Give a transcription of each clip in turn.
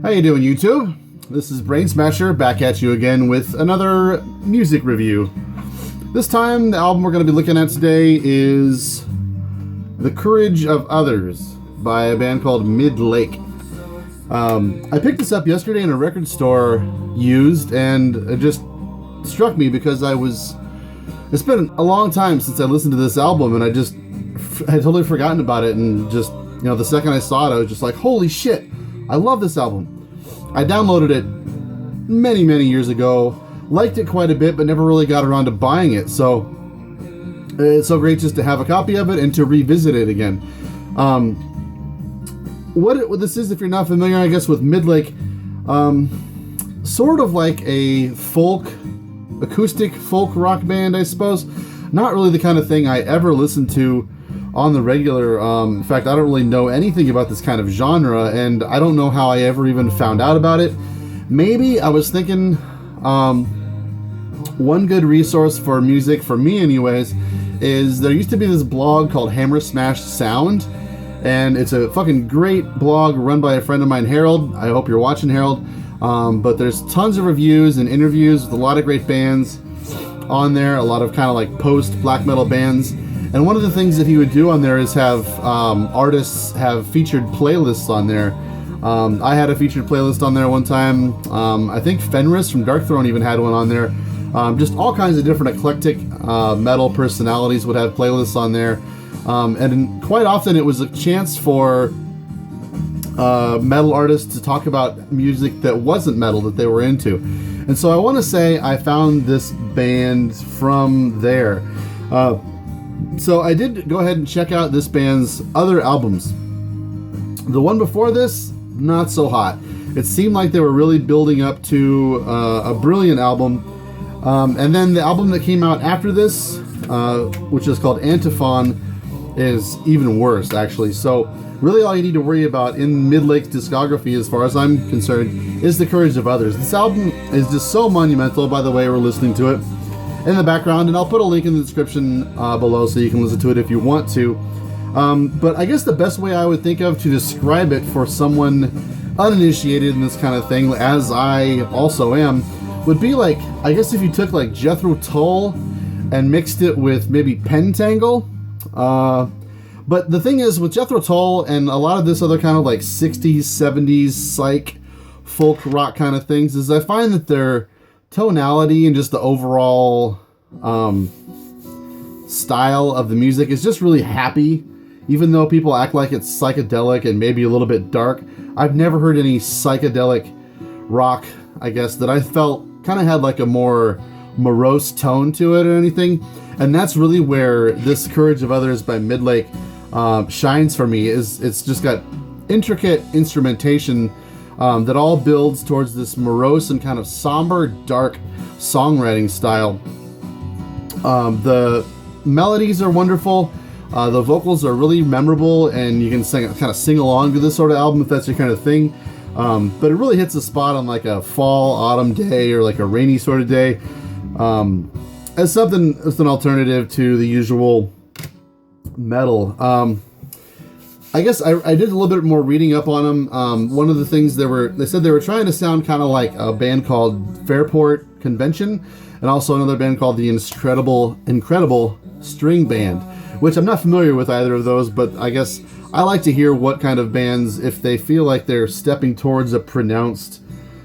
How you doing, YouTube? This is Brain Smasher back at you again with another music review. This time, the album we're going to be looking at today is The Courage of Others by a band called Midlake. I picked this up yesterday in a record store used, and it just struck me because it's been a long time since I listened to this album, and I had totally forgotten about it, and just, the second I saw it, I was just like, holy shit, I love this album. I downloaded it many, many years ago, liked it quite a bit, but never really got around to buying it, so it's so great just to have a copy of it and to revisit it again. What this is, if you're not familiar, I guess, with Midlake, sort of like a acoustic folk rock band, I suppose. Not really the kind of thing I ever listened to on the regular. In fact, I don't really know anything about this kind of genre, and I don't know how I ever even found out about it. Maybe I was thinking one good resource for music, for me anyways, is there used to be this blog called Hammer Smash Sound, and it's a fucking great blog run by a friend of mine, Harold. I hope you're watching, Harold. But there's tons of reviews and interviews with a lot of great bands on there, a lot of kind of like post-black metal bands. And one of the things that he would do on there is have artists have featured playlists on there. I had a featured playlist on there one time. I think Fenris from Darkthrone even had one on there. Just all kinds of different eclectic metal personalities would have playlists on there. And quite often it was a chance for metal artists to talk about music that wasn't metal that they were into. And so I want to say I found this band from there. So I did go ahead and check out this band's other albums. The one before this, not so hot. It seemed like they were really building up to a brilliant album. And then the album that came out after this, which is called Antiphon, is even worse, actually. So really all you need to worry about in Midlake's discography, as far as I'm concerned, is The Courage of Others. This album is just so monumental. By the way, we're listening to it in the background, and I'll put a link in the description below so you can listen to it if you want to. But I guess the best way I would think of to describe it for someone uninitiated in this kind of thing, as I also am, would be like, I guess if you took like Jethro Tull and mixed it with maybe Pentangle. But the thing is, with Jethro Tull and a lot of this other kind of like 60s, 70s psych folk rock kind of things, is I find that their tonality and just the overall style of the music is just really happy. Even though people act like it's psychedelic and maybe a little bit dark, I've never heard any psychedelic rock, I guess, that I felt kind of had like a more morose tone to it or anything. And that's really where this Courage of Others by Midlake shines for me. It's just got intricate instrumentation that all builds towards this morose and kind of somber, dark songwriting style. The melodies are wonderful. The vocals are really memorable, and you can kind of sing along to this sort of album if that's your kind of thing. But it really hits the spot on like a fall, autumn day or like a rainy sort of day. As something as an alternative to the usual metal. I guess I did a little bit more reading up on them. One of the things they said they were trying to sound kind of like a band called Fairport Convention, and also another band called the Incredible String Band, which I'm not familiar with either of those, but I guess I like to hear what kind of bands, if they feel like they're stepping towards a pronounced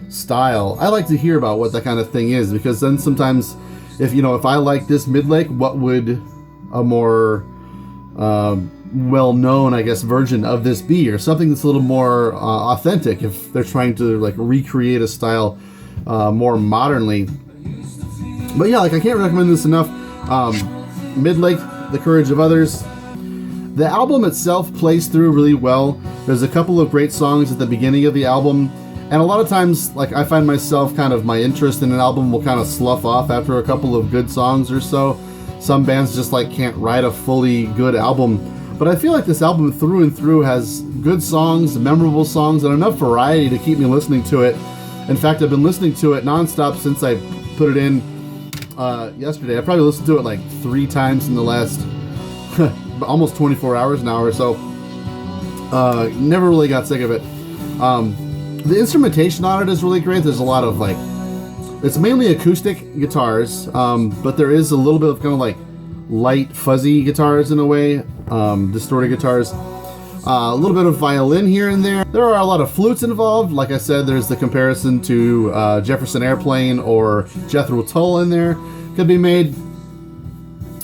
style, I like to hear about what that kind of thing is, because then sometimes if I like this Midlake, what would a more well-known, I guess, version of this be, or something that's a little more authentic if they're trying to like recreate a style more modernly. But yeah, like, I can't recommend this enough. Midlake, The Courage of Others. The album itself plays through really well. There's a couple of great songs at the beginning of the album, and a lot of times, like, I find myself my interest in an album will kind of slough off after a couple of good songs or so. Some bands just like can't write a fully good album, but I feel like this album through and through has good songs, memorable songs, and enough variety to keep me listening to it. In fact, I've been listening to it nonstop since I put it in yesterday. I probably listened to it like 3 times in the last almost 24 hours now or so. Never really got sick of it. The instrumentation on it is really great. There's a lot of like, it's mainly acoustic guitars, but there is a little bit of kind of like light fuzzy guitars in a way, distorted guitars. A little bit of violin here and there. There are a lot of flutes involved. Like I said, there's the comparison to Jefferson Airplane or Jethro Tull in there could be made.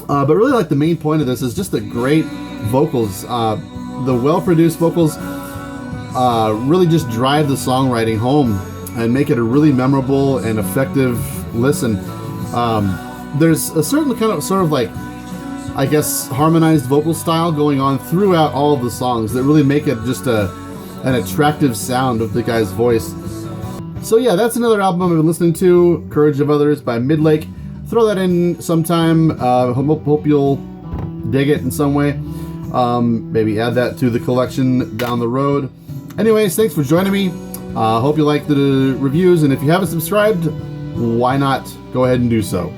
But really, like, the main point of this is just the great vocals. The well-produced vocals really just drive the songwriting home and make it a really memorable and effective listen. There's a certain kind of sort of like, I guess, harmonized vocal style going on throughout all of the songs that really make it just an attractive sound of the guy's voice. So yeah, that's another album I've been listening to, Courage of Others by Midlake. Throw that in sometime. Hope you'll dig it in some way. Maybe add that to the collection down the road. Anyways, thanks for joining me. Hope you like the reviews, and if you haven't subscribed, why not go ahead and do so.